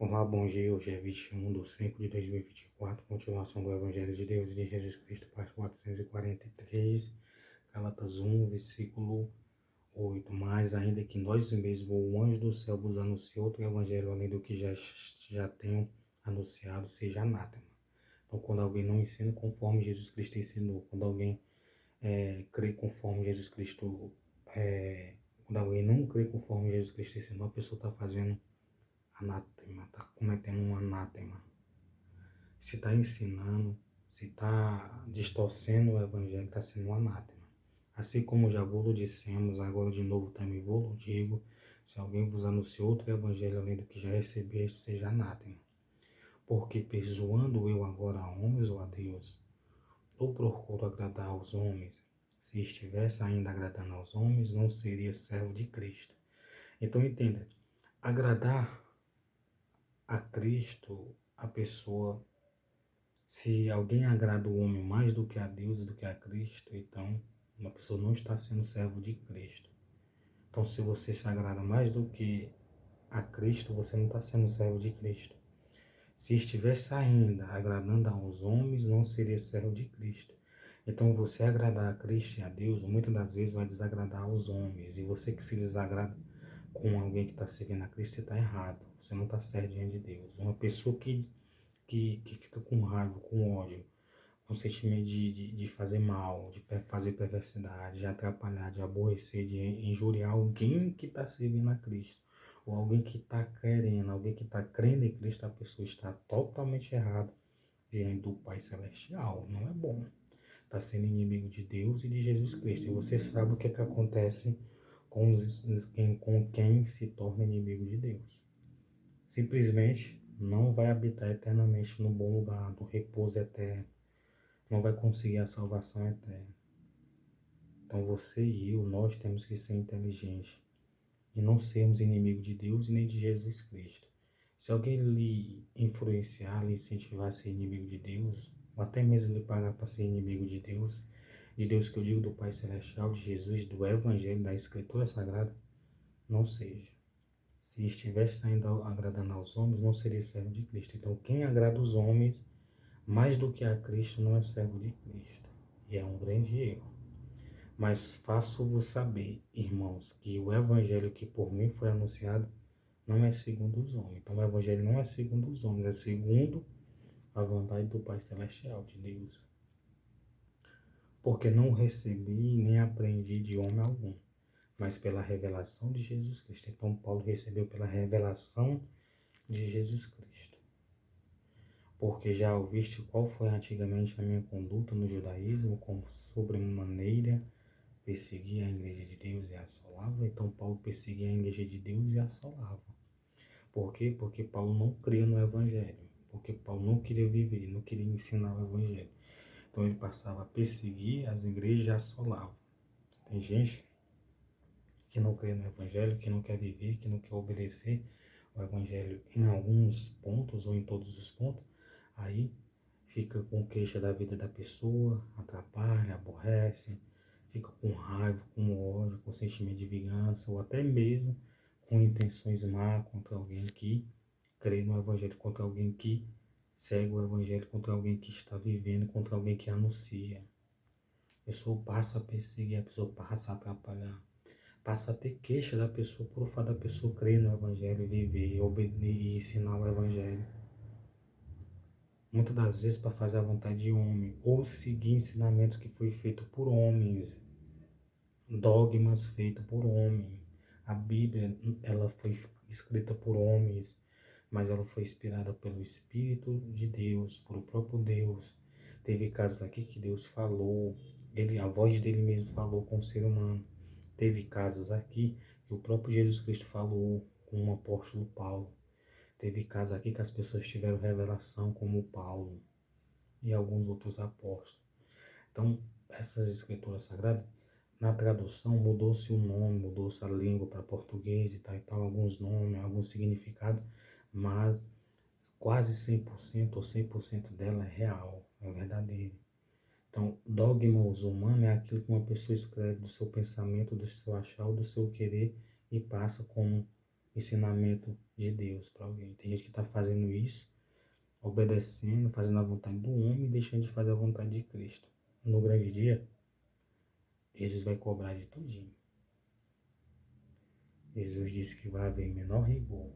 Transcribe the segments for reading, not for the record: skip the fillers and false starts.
Olá, bom dia. Hoje é 21/5/2024, continuação do Evangelho de Deus e de Jesus Cristo, parte 443, Gálatas 1, versículo 8. Mas ainda que nós mesmos, ou o anjo do céu, vos anuncie outro evangelho além do que já tenho anunciado, seja anátema. Então, quando alguém não ensina conforme Jesus Cristo ensinou, quando alguém crê conforme Jesus Cristo, quando alguém não crê conforme Jesus Cristo ensinou, a pessoa está fazendo anátema, está cometendo um anátema. Se está ensinando, se está distorcendo o evangelho, está sendo um anátema. Assim como já vos dissemos, agora de novo também vos digo, se alguém vos anunciou outro evangelho além do que já recebeste, seja anátema. Porque persuando eu agora a homens ou a Deus, ou procuro agradar aos homens, se estivesse ainda agradando aos homens, não seria servo de Cristo. Então entenda, agradar a Cristo, a pessoa, se alguém agrada o homem mais do que a Deus e do que a Cristo, então uma pessoa não está sendo servo de Cristo. Então, se você se agrada mais do que a Cristo, você não está sendo servo de Cristo. Se estivesse ainda agradando aos homens, não seria servo de Cristo. Então, você agradar a Cristo e a Deus, muitas das vezes vai desagradar aos homens. E você que se desagrada com alguém que está servindo a Cristo, você está errado. Você não está certo diante de Deus. Uma pessoa que fica com raiva, com ódio, com sentimento de fazer mal, de fazer perversidade, de atrapalhar, de aborrecer, de injuriar alguém que está servindo a Cristo, ou alguém que está querendo, alguém que está crendo em Cristo, a pessoa está totalmente errada diante do Pai Celestial. Não é bom. Está sendo inimigo de Deus e de Jesus Cristo. E você sabe o que, é que acontece com quem se torna inimigo de Deus. Simplesmente não vai habitar eternamente no bom lugar, do repouso eterno. Não vai conseguir a salvação eterna. Então você e eu, nós temos que ser inteligentes e não sermos inimigos de Deus e nem de Jesus Cristo. Se alguém lhe influenciar, lhe incentivar a ser inimigo de Deus, ou até mesmo lhe pagar para ser inimigo de Deus que eu digo, do Pai Celestial, de Jesus, do Evangelho, da Escritura Sagrada, não seja. Se estivesse ainda agradando aos homens, não seria servo de Cristo. Então, quem agrada os homens mais do que a Cristo não é servo de Cristo. E é um grande erro. Mas faço-vos saber, irmãos, que o evangelho que por mim foi anunciado não é segundo os homens. Então, o evangelho não é segundo os homens, é segundo a vontade do Pai Celestial, de Deus. Porque não recebi nem aprendi de homem algum, mas pela revelação de Jesus Cristo. Então, Paulo recebeu pela revelação de Jesus Cristo. Porque já ouviste qual foi antigamente a minha conduta no judaísmo, como sobremaneira perseguia a igreja de Deus e a assolava. Então Paulo perseguia a igreja de Deus e a assolava. Por quê? Porque Paulo não cria no evangelho. Porque Paulo não queria viver, não queria ensinar o evangelho. Então ele passava a perseguir as igrejas e assolava. Tem gente que não crê no evangelho, que não quer viver, que não quer obedecer o evangelho em alguns pontos ou em todos os pontos. Aí fica com queixa da vida da pessoa, atrapalha, aborrece, fica com raiva, com ódio, com sentimento de vingança, ou até mesmo com intenções má contra alguém que crê no Evangelho, contra alguém que segue o Evangelho, contra alguém que está vivendo, contra alguém que anuncia. A pessoa passa a perseguir, a pessoa passa a atrapalhar, passa a ter queixa da pessoa por fato da pessoa crer no Evangelho, viver, obedecer e ensinar o Evangelho. Muitas das vezes para fazer a vontade de homem, ou seguir ensinamentos que foi feito por homens, dogmas feitos por homem. A Bíblia, ela foi escrita por homens, mas ela foi inspirada pelo Espírito de Deus, pelo próprio Deus. Teve casos aqui que Deus falou, a voz dele mesmo falou com o ser humano. Teve casos aqui que o próprio Jesus Cristo falou com o apóstolo Paulo. Teve casos aqui que as pessoas tiveram revelação, como Paulo e alguns outros apóstolos. Então, essas escrituras sagradas, na tradução mudou-se o nome, mudou-se a língua para português e tal, alguns nomes, alguns significados, mas quase 100% ou 100% dela é real, é verdadeira. Então, dogmas humano é aquilo que uma pessoa escreve do seu pensamento, do seu achar, do seu querer e passa como ensinamento de Deus para alguém. Tem gente que está fazendo isso, obedecendo, fazendo a vontade do homem e deixando de fazer a vontade de Cristo. No grande dia, Jesus vai cobrar de tudinho. Jesus disse que vai haver menor rigor,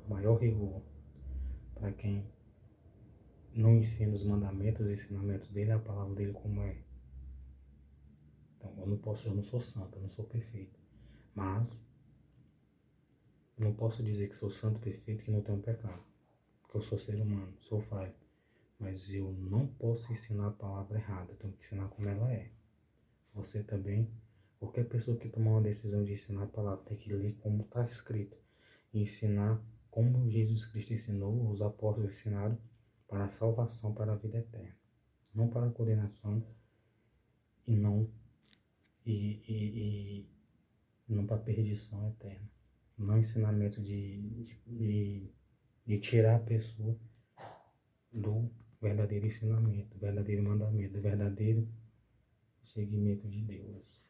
maior rigor para quem não ensina os mandamentos, os ensinamentos dele, a palavra dele como é. Então, eu não sou santo, eu não sou perfeito. Mas, eu não posso dizer que sou santo, perfeito, que não tenho pecado. Porque eu sou ser humano, sou falho. Mas eu não posso ensinar a palavra errada, eu tenho que ensinar como ela é. Você também, qualquer pessoa que tomar uma decisão de ensinar a palavra, tem que ler como está escrito. E ensinar como Jesus Cristo ensinou, os apóstolos ensinaram, para a salvação, para a vida eterna. Não para a condenação e não, não para a perdição eterna. Não ensinamento de tirar a pessoa do verdadeiro ensinamento, do verdadeiro mandamento, do verdadeiro seguimento de Deus.